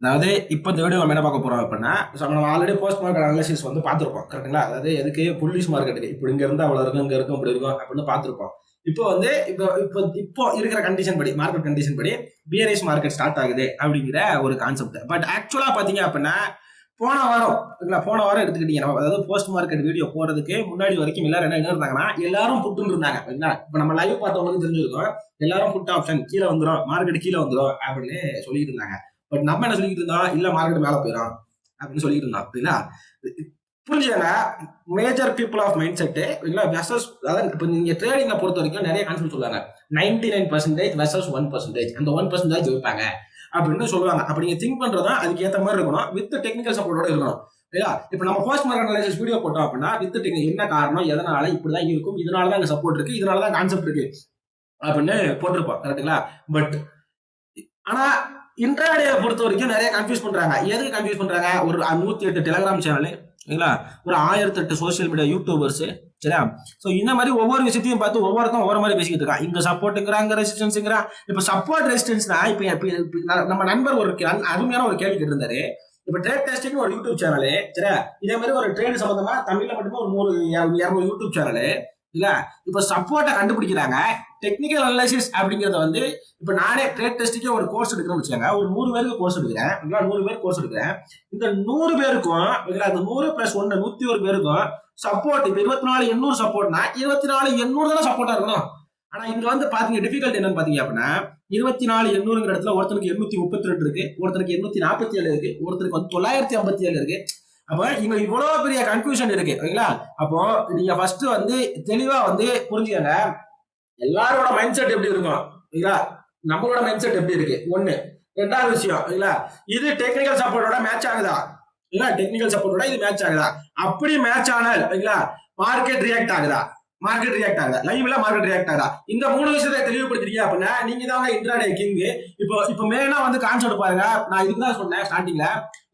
அதாவது இப்போ இந்த வீடியோ நம்ம என்ன பார்க்க போறோம் அப்படின்னா, நம்ம ஆல்ரெடி போஸ்ட் மார்க்கெட் அனாலிசிஸ் வந்து பார்த்துருப்போம். கரெக்ட்டுங்களா? அதாவது எதுக்கு புல்லிஷ் மார்க்கெட்டுக்கு. இப்படி இங்க இருந்தா அவ்வளோ இருக்கும், இங்க இருக்கும், இப்படி இருக்கும் அப்படின்னு பார்த்துருப்போம். இப்போ வந்து இப்போ இப்போ இப்போ இருக்கிற கண்டிஷன் படி, மார்க்கெட் கண்டிஷன் படி பியரிஷ் மார்க்கெட் ஸ்டார்ட் ஆகுது அப்படிங்கிற ஒரு கான்செப்ட். பட் ஆக்சுவலா பார்த்தீங்க அப்படின்னா, போன வாரம் போன வாரம் எடுத்துக்கிட்டீங்க, நம்ம அதாவது போஸ்ட் மார்க்கெட் வீடியோ போறதுக்கு முன்னாடி வரைக்கும் எல்லாரும் என்ன இருந்தாங்கன்னா, எல்லாரும் புட்டுன்னு இருந்தாங்க. சரிங்களா? இப்போ நம்ம லைவ் பார்த்தவங்களுக்கு தெரிஞ்சிருக்கும். எல்லாரும் புட் ஆப்ஷன் கீழே வந்துரும், மார்க்கெட் கீழே வந்துரும் அப்படின்னு சொல்லிட்டு இருந்தாங்க. பட் நம்ம என்ன சொல்லிட்டு இருந்தோம், இல்ல மார்க்கெட் மேல போயிடும் அப்படின்னு சொல்லிட்டு இருந்தோம். அப்படின்னா புரிஞ்சுங்க, major people of mindset versus, அதாவது இப்போ நீங்க ட்ரேடிங்கை பொறுத்த வரைக்கும் நிறைய கான்செப்ட் சொல்லுவாங்க. 99% வெர்சஸ் 1%. அந்த 1% ஜெயிப்பாங்க அப்படின்னு சொல்லுவாங்க. அப்படி நீங்க திங்க் பண்றதா அதுக்கு ஏற்ற மாதிரி இருக்கணும், வித் டெக்னிக்கல் சப்போர்ட்டோட இருக்கணும். இல்லையா? இப்போ நம்ம போஸ்ட் மார்க்கெட் அனாலிசிஸ் வீடியோ போட்டோம் அப்படின்னா வித் டெக்னிக் என்ன காரணம், எதனால இப்படிதான் இருக்கும், இதனாலதான் அங்க சப்போர்ட் இருக்கு, இதனாலதான் கான்செப்ட் இருக்கு அப்படின்னு போட்டிருப்போம். கரெக்டுங்களா? பட் ஆனா இன்ட்ராடே பொறுத்த வரைக்கும் நிறைய கன்ஃபியூஸ் பண்றாங்க. எதுக்கு கன்ஃபியூஸ் பண்றாங்க? ஒரு 108 டெலிகிராம் சேனல், சரிங்களா, ஒரு 1008 சோசியல் மீடியா யூடியூபர்ஸ், சரியா? சோ இந்த மாதிரி ஒவ்வொரு விஷயத்தையும் பார்த்து ஒவ்வொருத்தரும் ஒவ்வொரு மாதிரி பேசிக்கிட்டு இருக்கான். இங்க சப்போர்ட்டுங்கிறான், இங்க ரெசிஸ்டன்ஸ்ங்கிறான். இப்ப சப்போர்ட் ரெசிஸ்டன்ஸ்னா இப்ப நம்ம நண்பர் ஒரு அருமையான ஒரு கேள்வி கேட்டிருந்தாரு. இப்ப ட்ரேட் டெஸ்டிங் ஒரு யூடியூப் சேனலு, சரியா, இதே மாதிரி ஒரு ட்ரேட் சம்பந்தமா தமிழ்ல மட்டுமே ஒரு 200 யூடியூப் சேனலு, இல்ல, இப்ப சப்போர்ட்டை கண்டுபிடிக்கிறாங்க. டெக்னிக்கல் அனலைசிஸ் அப்படிங்கறத வந்து இப்ப நானே ட்ரேட் டெஸ்டிக்கே ஒரு கோர்ஸ் எடுக்கிறேன்னு வச்சுக்கோங்க. ஒரு 100 பேருக்கு கோர்ஸ் எடுக்கிறேன், 100 பேர் கோர்ஸ் எடுக்கிறேன். இந்த 100 பேருக்கும், அந்த 100 பிளஸ் 1 101 பேருக்கும் சப்போர்ட். இப்ப 24,800 சப்போர்ட்னா 24,800 தானே சப்போர்ட்டா இருக்கணும். ஆனா இங்க வந்து பாத்தீங்க டிஃபிகல்ட் என்னன்னு பாத்தீங்க அப்படின்னா, 24,800 இடத்துல ஒருத்தனுக்கு 832 இருக்கு, ஒருத்தனுக்கு 847 இருக்கு, ஒருத்தருக்கு வந்து 957 இருக்கு. அப்ப இங்க இவ்வளவு பெரிய கன்ஃபியூஷன் இருக்கு. ஓகேங்களா? அப்போ நீங்க ஃபர்ஸ்ட் வந்து தெளிவா வந்து புரிஞ்சுக்கங்க, எல்லாரோட மைண்ட் செட் எப்படி இருக்கும், இல்லையா, நம்மளோட மைண்ட் செட் எப்படி இருக்கு, ஒண்ணு. ரெண்டாவது விஷயம், இல்லையா, இது டெக்னிக்கல் சப்போர்ட்டோட மேட்ச் ஆகுதா, இல்ல டெக்னிக்கல் சப்போர்ட்டோட இது மேட்ச் ஆகுதா? அப்படி மேட்ச் ஆனால், இல்லையா, மார்க்கெட் ரியாக்ட் ஆகுதா, மார்க்கெட் ரியாக்ட் ஆகுதா, லைவ்ல மார்க்கெட் ரியாக்ட் ஆகுதா? இந்த 3 விஷயத்தை தெளிவுபடுத்திருக்கீங்க அப்படின்னா நீங்க தான் இன்ட்ராடே கிங். இப்போ மெயினா வந்து கான்செப்ட் பாருங்க. நான் இதுக்கு தான் சொன்னேன் ஸ்டார்டிங்ல,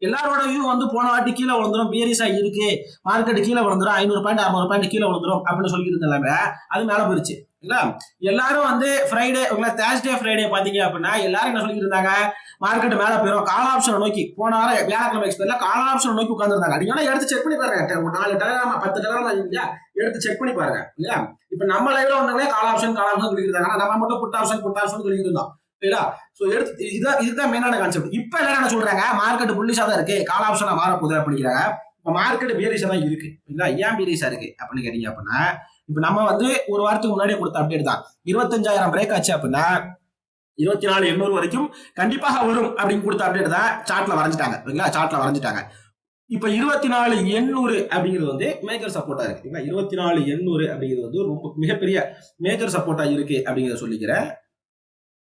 எல்லாரோட வியூ வந்து போன வாட்டி கீழே விழுந்துரும், பியரிஷா இருக்கு, மார்க்கெட் கீழே விழுந்துரும், 500 பாயிண்ட் 600 பாயிண்ட் கீழே விழுந்துரும் அப்படின்னு சொல்லிட்டு இருந்தாங்க. அது மேல போயிருச்சு. எல்லாரும் வந்து ஃப்ரைடே, தேர்ஸ்டே ஃப்ரைடே பாத்தீங்க அப்படின்னா எல்லாரும் என்ன சொல்லிட்டு இருந்தாங்க, மார்க்கெட் மேல போயிடும், கால் ஆப்ஷன் நோக்கி. போன வாரம் வியாழக்கிழமை எக்ஸ்பெர்ட்ல கால் ஆப்ஷன் நோக்கி உட்கார்ந்துருந்தாங்க. நீங்க எடுத்து செக் பண்ணி பாருங்க. 4 டெலிகிராம் 10 டெலிகிராம் இல்லையா, எடுத்து செக் பண்ணி பாருங்க. இல்லையா? இப்ப நம்ம லைவ்ல வந்தாங்களே கால் ஆப்ஷன் சொல்லிட்டு இருந்தாங்க, நம்ம மட்டும் புட் ஆப்ஷன் சொல்லிட்டு இருந்தோம். இல்லையா? சோ எடுத்து இதுதான் மெயினான கான்செப்ட். இப்ப எல்லாரும் என்ன சொல்றாங்க, மார்க்கெட் புல்லிஷா தான் இருக்கு, கால் ஆப்ஷனா மாற போகுது அப்படிங்கிறாங்க. இப்ப மார்க்கெட் பியரிஷா தான் இருக்கு. ஏன் பியரிஷா இருக்கு அப்படின்னு கேட்டீங்க அப்படின்னா, இப்ப நம்ம வந்து ஒரு வாரத்துக்கு முன்னாடியே கொடுத்த அப்டேட் தான். 25,000 பிரேக் ஆச்சு அப்படின்னா 24,800 வரைக்கும் கண்டிப்பாக வரும் அப்படின்னு கொடுத்த அப்டேட் தான் சார்ட்ல வரைஞ்சிட்டாங்க. சார்ட்ல வரைஞ்சிட்டாங்க. இப்ப 24,800 அப்படிங்கிறது வந்து மேஜர் சப்போர்ட்டா இருக்கு. 24,800 அப்படிங்கிறது வந்து ரொம்ப மிகப்பெரிய மேஜர் சப்போர்ட்டா இருக்கு அப்படிங்கிறத சொல்லிக்கிறேன்.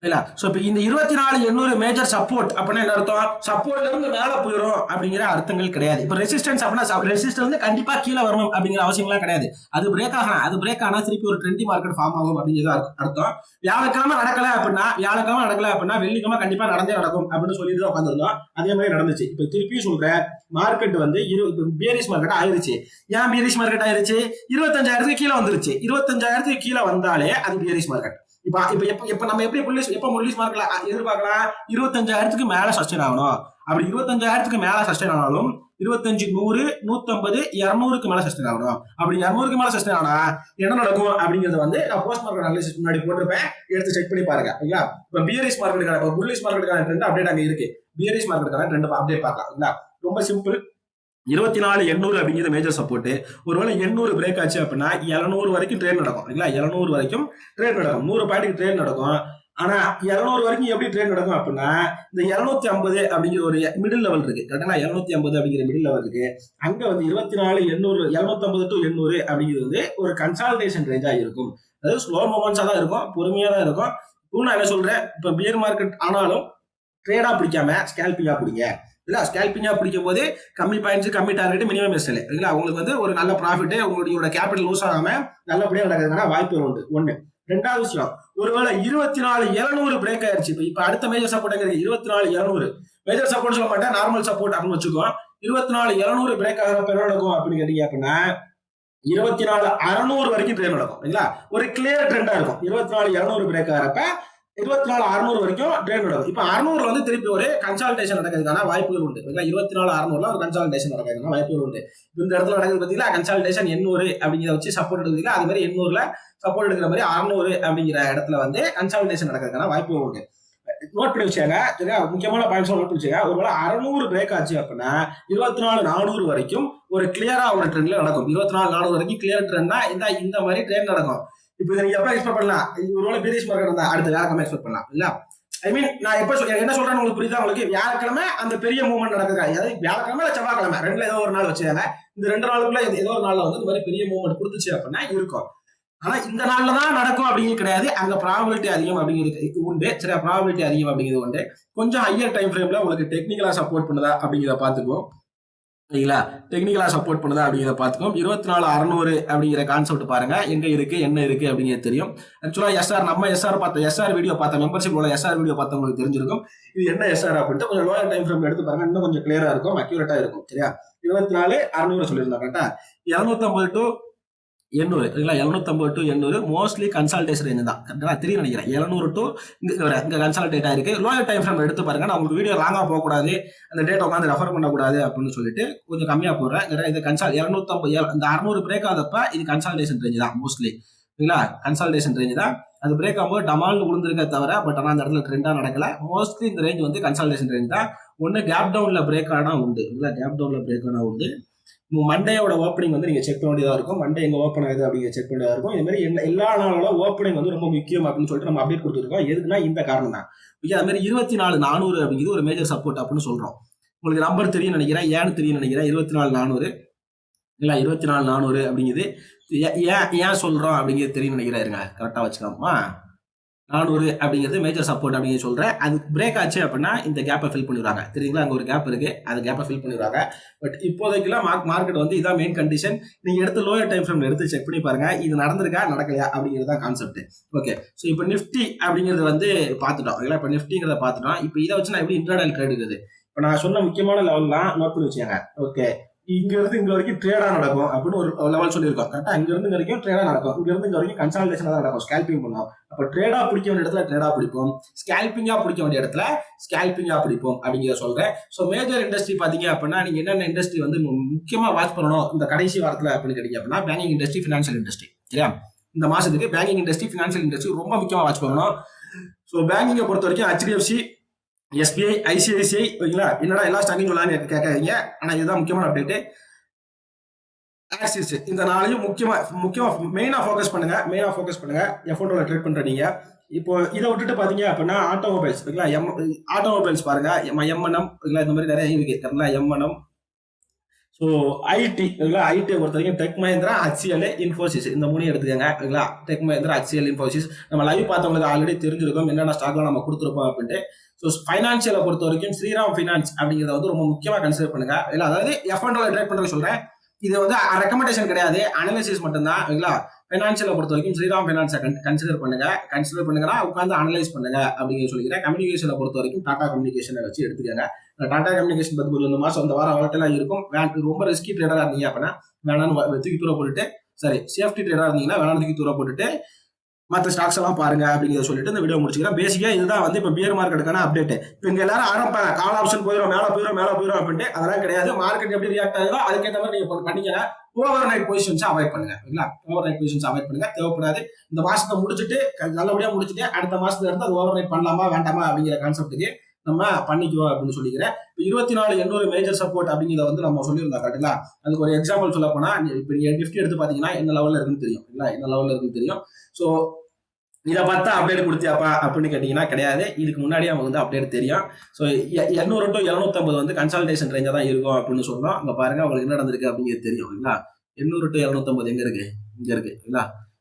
இல்ல, சோ இப்ப இந்த 24,800 மேஜர் சப்போர்ட் அப்படின்னா என்ன அர்த்தம்? சப்போர்ட்ல இருந்து மேல போயிடும் அப்படிங்கிற அர்த்தங்கள் கிடையாது. இப்ப ரெசிஸ்டன்ஸ் அப்படின்னா ரெசிஸ்டன்ஸ் வந்து கண்டிப்பா கீழே வரணும் அப்படிங்கிற அவசியம்லாம் கிடையாது. அது பிரேக் ஆகணும், அது பிரேக் ஆனா திருப்பி ஒரு ட்ரெண்டி மார்க்கெட் ஃபார்ம் ஆகும் அப்படிங்கிறது அர்த்தம். வியாழக்கிழமை நடக்கல அப்படின்னா வெள்ளிக்கிழமை கண்டிப்பா நடந்தே நடக்கும் அப்படின்னு சொல்லிட்டு தான் உட்காந்துருந்தோம். அதே மாதிரி நடந்துச்சு. இப்ப திருப்பி சொல்றேன், மார்க்கெட் வந்து பியரிஷ் மார்க்கெட் ஆயிருச்சு. ஏன் பியரிஷ் மார்க்கெட் ஆயிருச்சு? 25,000 கீழே வந்துருச்சு. 25,000 கீழே வந்தாலே அது பியரிஷ் மார்க்கெட். இப்ப நம்ம எப்படி புல்லிஷ் மார்க்கெட்ல எதிர்பார்க்கலாம்? 25,000 மேல சஸ்டெயின் ஆகணும். அப்படி 25,000 மேல சஸ்டெயின் ஆனாலும் 25, 100, 150, 200 மேல சஸ்டெயின் ஆகணும். அப்படி 200 மேல சஸ்டெயின் ஆனா என்ன நடக்கும் அப்படிங்கறது வந்து நான் போஸ்ட் மார்க்கெட் அனாலிசிஸ் முன்னாடி போட்டிருப்பேன், எடுத்து செக் பண்ணி பாருங்க. இல்லையா? இப்ப பியரிஷ் மார்க்கெட்டுக்கான, புல்லிஷ் மார்க்கெட்டுக்கான ட்ரெண்ட் அப்டேட் அங்க இருக்கு. பியரிஷ் மார்க்கெட்டுக்கான ட்ரெண்ட் அப்டேட் பார்க்கலாம். இல்ல, ரொம்ப சிம்பிள். 24,800 அப்படிங்கிறது மேஜர் சப்போர்ட். ஒருவேளை 800 பிரேக் ஆச்சு அப்படின்னா 700 வரைக்கும் ட்ரேட் நடக்கும். 700 வரைக்கும் ட்ரேட் நடக்கும். 100 பாயிண்ட்க்கு ட்ரேட் நடக்கும். ஆனா 700 வரைக்கும் எப்படி ட்ரேட் நடக்கும் அப்படின்னா, இந்த 750 அப்படிங்கிற ஒரு மிடில் லெவல் இருக்கு. கரெக்டா? 750 அப்படிங்கிற மிடில் லெவல் இருக்கு. அங்க வந்து 24,800, 750 to 800 அப்படிங்கிறது வந்து ஒரு கன்சால்டேஷன் ரேஞ்சா இருக்கும். அதாவது ஸ்லோ மூமெண்ட்ஸா தான் இருக்கும், பொறுமையா தான் இருக்கும். நான் என்ன சொல்றேன், இப்ப பியர் மார்க்கெட் ஆனாலும் ட்ரேடா பிடிக்காம ஸ்கேல்பிங்கா பிடிங்க. இல்ல, ஸ்கேல்பிங்கா பிடிக்கும் போது கம்மி பாயிண்ட்ஸ், கம்மி டார்கெட், மினிமம் எஸ்எல். இல்ல, உங்களுக்கு வந்து ஒரு நல்ல ப்ராஃபிட், உங்களுடைய கேபிட்டல் லூஸ் ஆகாம நல்லபடியா நடக்கிறதுக்கான வாய்ப்பு உண்டு. ஒண்ணு. ரெண்டாவது விஷயம், ஒருவேளை 24,700 பிரேக் ஆயிருச்சு. இப்ப அடுத்த மேஜர் சப்போர்ட் 24,700 மேஜர் சப்போர்ட் சொல்ல மாட்டேன், நார்மல் சப்போர்ட் அப்படின்னு வச்சுக்கோ. 24,700 பிரேக் ஆகிறப்ப என்ன நடக்கும் அப்படின்னு கேட்டீங்க அப்படின்னா 24,600 வரைக்கும் ட்ரேட் நடக்கும். ஒரு கிளியர் ட்ரெண்டா இருக்கும். 24,700 பிரேக் ஆகிறப்ப 24,600 வரைக்கும் ட்ரேட் நடக்கும். இப்போ 600 வந்து திருப்பி ஒரு கன்சால்டேஷன் நடக்கிறதுக்கான வாய்ப்புகள் உண்டு. 24,600 ஒரு கன்சால்டேஷன் நடக்கிறதுக்கான வாய்ப்புகள் உண்டு. இந்த இடத்துல நடக்குது பார்த்தீங்களா, கன்சால்டேஷன் 800 அப்படிங்கிறத வச்சு சப்போர்ட் எடுக்குதுல, அது மாதிரி 800ல சப்போர்ட் எடுக்கிற மாதிரி 600 அப்படிங்கிற இடத்துல வந்து கன்சால்டேஷன் நடக்கிறதுக்கான வாய்ப்புகள் உண்டு. நோட் பண்ணி வச்சாங்க, சரியா? முக்கியமான பாயிண்ட்ஸ் நோட் பண்ணி வச்சாங்க. ஒருவேளை 600 பிரேக் ஆச்சு அப்படின்னா 24,400 வரைக்கும் ஒரு கிளியரா ஒரு ட்ரெண்ட்ல நடக்கும். 24,400 வரைக்கும் கிளியர் ட்ரெண்ட்னா இந்த மாதிரி ட்ரெண்ட் நடக்கும். இப்போ நீங்க எப்ப எக்ஸ்பெக்ட் பண்ணலாம்? ஒருவேளை பீரிஷ் மார்க்கெட் இருந்தா அடுத்த வியாழக்கிழமை எக்ஸ்பெக்ட் பண்ணலாம் இல்ல? ஐ மீன் நான் எப்ப என்ன சொல்றேன்னு உங்களுக்கு புரியுதா? உங்களுக்கு வியாழக்கிழமை அந்த பெரிய மூவ்மெண்ட் நடக்குது. அதாவது வியாழக்கிழமை இல்ல செவ்வாய்க்கிழமை ரெண்டுல ஏதோ ஒரு நாள் வச்சுக்காங்க. இந்த 2 நாளுக்குள்ள ஏதோ ஒரு நாள்ல வந்து இந்த மாதிரி பெரிய மூவ்மெண்ட் கொடுத்துச்சு அப்படின்னா இருக்கும். ஆனா இந்த நாள்ல தான் நடக்கும் அப்படிங்கிறது கிடையாது. அங்க ப்ராபபிலிட்டி அதிகம் அப்படிங்கிறது உண்டு. சரியா? ப்ராபபிலிட்டி அதிகம் அப்படிங்கிறது உண்டு. கொஞ்சம் ஹையர் டைம் ஃப்ரேம்ல உங்களுக்கு டெக்னிக்கலா சப்போர்ட் பண்ணுதா அப்படிங்கிறத பாத்துக்குவோம். சரிங்களா? டெக்னிக்கலா சப்போர்ட் பண்ணுதா அப்படிங்கிறத பார்த்துக்கோம். 24,600 அப்படிங்கிற கான்செப்ட் பாருங்க, எங்க இருக்கு என்ன இருக்கு அப்படிங்கிறது தெரியும். ஆக்சுவலா நம்ம எஸ்ஆர் வீடியோ பார்த்த மெம்பர்ஷிப் உள்ள எஸ்ஆர் வீடியோ பார்த்தவங்களுக்கு தெரிஞ்சிருக்கும். இது என்ன எஸ்ஆர் அப்படின்ட்டு கொஞ்சம் லோயர் டைம் ஃப்ரேம் எடுத்து பாருங்க, இன்னும் கொஞ்சம் கிளியரா இருக்கும், அக்யூரேட்டா இருக்கும். சரியா? 24,600 சொல்லியிருந்தா கரெக்டா? 250 to 800 சரிங்களா? 750 to 800 மோஸ்ட்லி கன்சால்டேஷன் ரேஞ்ச் தான். கரெக்டா? தெரியும் நினைக்கிறேன். 700 to இங்க கன்சால்டேட் ஆயிருக்கு. லோயர் டைம் ஃப்ரேம் எடுத்து பாருங்க. நான் உங்களுக்கு வீடியோ லாங்கா போகக்கூடாது, அந்த டேட் உட்காந்து ரெஃபர் பண்ணக்கூடாது அப்படின்னு சொல்லிட்டு கொஞ்சம் கம்மியா போடுறேன். இது 250 இந்த 600 பிரேக் ஆதப்ப இது கன்சால்டேஷன் ரேஞ்ச் தான் மோஸ்ட்லி. சரிங்களா? கன்சால்டேஷன் ரேஞ்ச் தான். அது பிரேக் ஆகும்போது டமால்னு விழுந்திருக்க தவிர, பட் ஆனால் அந்த இடத்துல ட்ரெண்டா நடக்கல. மோஸ்ட்லி இந்த ரேஞ்ச் வந்து கன்சால்டேஷன் ரேஞ்ச் தான். ஒன்னு கேப் டவுன்ல பிரேக் ஆனா உண்டு இல்ல, கேப் டவுன்ல பிரேக் ஆனா உண்டு. மண்டேயோட ஓப்பனிங் வந்து நீங்க செக் பண்ண வேண்டியதா இருக்கும். மண்டே எங்க ஓப்பன் ஆகுது அப்படிங்கிற செக் பண்ண வேண்டியதா இருக்கும். இது மாதிரி எல்லா நாளோட ஓப்பனிங் வந்து ரொம்ப முக்கியம் அப்படின்னு சொல்லிட்டு நம்ம அப்டேட் கொடுத்துருக்கோம். எதுக்குன்னா இந்த காரணம் தான். அது மாதிரி 24,400 அப்படிங்கிறது ஒரு மேஜர் சப்போர்ட் அப்படின்னு சொல்றோம். உங்களுக்கு நம்பர் தெரியும் நினைக்கிறேன், ஏன்னு தெரியும் நினைக்கிறேன். 24,400 இல்ல 24,400 அப்படிங்கிறது ஏன் சொல்றோம் அப்படிங்கிறது தெரியும் நினைக்கிறேன். இருங்க கரெக்டா வச்சுக்கலாமா? 400 அப்படிங்கிறது மேஜர் சப்போர்ட் அப்படின்னு சொல்றேன். அது பிரேக் ஆச்சு அப்படின்னா இந்த கேப்பை ஃபில் பண்ணிடுவாங்க. தெரியுங்களா? அங்க ஒரு கேப் இருக்கு, அந்த கேப்பை ஃபில் பண்ணிடுவாங்க. பட் இப்போதைக்குலாம் மார்க்கெட் வந்து இதான் மெயின் கண்டிஷன். நீங்க எடுத்து லோயர் டைம் ஃப்ரேம் எடுத்து செக் பண்ணி பாருங்க, இது நடந்திருக்கா நடக்கலையா அப்படிங்கிறது தான் கான்செப்ட். ஓகே, ஸோ இப்போ நிஃப்டி அப்படிங்கிறது வந்து பார்த்துட்டோம். இப்போ நிஃப்டிங்கிறத பார்த்துட்டோம். இப்போ இதை வச்சு நான் எப்படி இன்ட்ராடே ட்ரேட் இருக்குது, இப்போ நான் சொன்ன முக்கியமான லெவல்லாம் நோட் பண்ணி வச்சுக்கோங்க. ஓகே, இங்க இருந்து இங்க வரைக்கும் ட்ரேடா நடக்கும் அப்படின்னு ஒரு லெவல் சொல்லியிருக்கோம். கரெக்டா? இங்க இருந்து இங்க வரைக்கும் ட்ரேடா நடக்கும், இங்க இருந்து இங்க வரைக்கும் கன்சால்டேஷன் தான் நடக்கும், ஸ்கேல்பிங் பண்ணுவோம். அப்ப ட்ரேடா பிடிக்க வேண்டிய இடத்துல ட்ரேடா பிடிப்போம், ஸ்கேல்பிங்கா பிடிக்க வேண்டிய இடத்துல ஸ்கேல்பிங்கா பிடிப்போம் அப்படிங்கிறத சொல்றேன். ஸோ மேஜர் இண்டஸ்ட்ரி பாத்தீங்க அப்படின்னா நீங்க என்னென்ன இண்டஸ்ட்ரி வந்து முக்கியமா வாட்ச் பண்ணணும் இந்த கடைசி வாரத்துல அப்படின்னு கேட்டீங்க அப்படின்னா பேங்கிங் இண்டஸ்ட்ரி, பினான்சியல் இண்டஸ்ட்ரி. சரியா? இந்த மாசத்துக்கு பேங்கிங் இண்டஸ்ட்ரி, பினான்சியல் இண்டஸ்ட்ரி ரொம்ப முக்கியமா வாட்ச் பண்ணணும். ஸோ பேங்கிங்கை பொறுத்த வரைக்கும் HDFC, SBI, ICICI, ஓகேங்களா? என்னடா எல்லா ஸ்டாக்கிங் விளான்னு கேட்காதீங்க, ஆனா இதுதான் முக்கியமான அப்டேட். ஆக்சிஸ் இந்த நாளையும் முக்கியமா மெயினா ஃபோக்கஸ் பண்ணுங்க. F1 ட்ரேட் பண்ற நீங்க. இப்போ இதை விட்டுட்டு பாத்தீங்க அப்படின்னா ஆட்டோமொபைல்ஸ், ஆட்டோமொபைல்ஸ் பாருங்க, M&M இந்த மாதிரி நிறைய இருக்கு. M&M, ஸோ ஐடி ஐடியை பொறுத்த வரைக்கும் டெக் மஹிந்திரா, HCL, இன்ஃபோசிஸ் இந்த 3 எடுத்துக்கோங்க. Tech Mahindra, HCL, Infosys. நம்ம லைவ் பார்த்தவங்களுக்கு ஆல்ரெடி தெரிஞ்சிருக்கும் என்னென்ன ஸ்டாக்லாம் நம்ம கொடுத்துருப்போம் அப்படின்ட்டு. ஸோ ஃபைனான்சியலை பொறுத்த வரைக்கும் ஸ்ரீராம் ஃபைனான்ஸ் அப்படிங்கிறத வந்து ரொம்ப முக்கியமா கன்சிடர் பண்ணுங்க. இல்லை அதாவது F1 ட்ரேட் பண்றது சொல்றேன். இது வந்து ரெக்கமெண்டேஷன் கிடையாது, அனலைசிஸ் மட்டும்தான். ஃபைனான்சியலை பொறுத்த வரைக்கும் ஸ்ரீராம் ஃபைனான்ஸை கன்சிடர் பண்ணுங்கன்னா உட்காந்து அனலைஸ் பண்ணுங்க அப்படிங்கிற சொல்லிக்கிறேன். கம்யூனிகேஷனை பொறுத்த வரைக்கும் டாடா கம்யூனிகேஷனை வச்சு எடுத்துக்கங்க. டாடா கம்யூனிகேஷன் பத்தி இந்த மாசம் இந்த வாரம் அவர்கிட்ட இருக்கும். ரொம்ப ரிஸ்கி ட்ரேடரா இருந்தீங்க அப்படின்னா வேணான்னு தூக்கி தூர போட்டுட்டு, சரி சேஃப்டி ட்ரேடரா இருந்தீங்கன்னா வேணான்னு தூக்கி தூர போட்டுட்டு மற்ற ஸ்டாக்ஸ் எல்லாம் பாருங்க அப்படிங்கிறத சொல்லிட்டு இந்த வீடியோ முடிச்சுக்கிறேன். பேசிக்கா இதுதான் வந்து இப்போ பியர் மார்க்கெட்டுக்கான அப்டேட். இப்போ இங்க எல்லாரும் ஆரம்பிப்பாங்க கால் ஆப்ஷன் போயிடும் மேல போயிடும் அப்படின்ட்டு. அதெல்லாம் கிடையாது. மார்க்கெட் எப்படி ரியாக்ட் ஆகுதோ அதுக்கேற்ற மாதிரி நீங்க பண்ணிக்கங்க. ஓவர் நைட் பொசிஷன்ஸ் அவாய்ட் பண்ணுங்க. ஓவர் நைட் பொசிஷன்ஸ் அவாய்ட் பண்ணுங்க, தேவைப்படாது. இந்த மாசத்தை முடிச்சுட்டு நல்லபடியா முடிச்சுட்டு அடுத்த மாசத்துல இருந்து அது ஓவர் நைட் பண்ணலாமா வேண்டாமா அப்படிங்கிற கான்செப்ட்டுக்கு நம்ம பண்ணிக்குவோம் அப்படின்னு சொல்லிக்கிறேன். 24,800 மேஜர் சப்போர்ட் அப்படிங்கிறத வந்து நம்ம சொல்லியிருந்தோம் கரெக்டுங்களா? அதுக்கு ஒரு எக்ஸாம்பிள் சொல்ல போனா இப்போ நீங்க நிஃப்டி எடுத்து பாத்தீங்கன்னா என்ன லெவல்ல இருக்குன்னு தெரியும். என்ன லெவல்ல இருக்குன்னு தெரியும். ஸோ இதை பார்த்தா அப்டேட் கொடுத்தியாப்பா அப்படின்னு கேட்டீங்கன்னா கிடையாது. இதுக்கு முன்னாடியே அவங்க வந்து அப்டேட் தெரியும். ஸோ 800 to 750 வந்து கன்சல்டேஷன் ரேஞ்சா தான் இருக்கும் அப்படின்னு சொன்னோம். அங்க பாருங்க உங்களுக்கு என்ன நடந்திருக்கு அப்படிங்கிறது தெரியும். 800 to 750 எங்க இருக்கு? இங்க இருக்கு.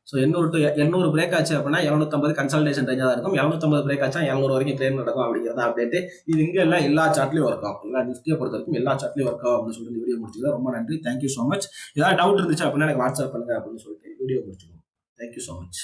ஸோ 800 பிரேக் ஆச்சு அப்படின்னா 750 கன்சல்டேஷன் ரேஞ்சா தான் இருக்கும். 750 பிரேக் ஆச்சா 700 வரைக்கும் ட்ரேட் நடக்கும் அப்படிங்கிறத அப்டேட். இது இங்க எல்லாம் எல்லா சார்ட்லயும் ஒர்க் ஆகும். நிஃப்டியை பொறுத்த வரைக்கும் எல்லா சார்ட்லயும் ஒர்க் ஆகும் அப்படின்னு சொல்லிட்டு வீடியோ முடிச்சுக்கலாம். ரொம்ப நன்றி, தேங்க்யூ ஸோ மச். ஏதாவது டவுட் இருந்துச்சு அப்படின்னா எனக்கு வாட்ஸ்அப் பண்ணுங்க அப்படின்னு சொல்லிட்டு வீடியோ முடிச்சுக்கோங்க. Thank you so much.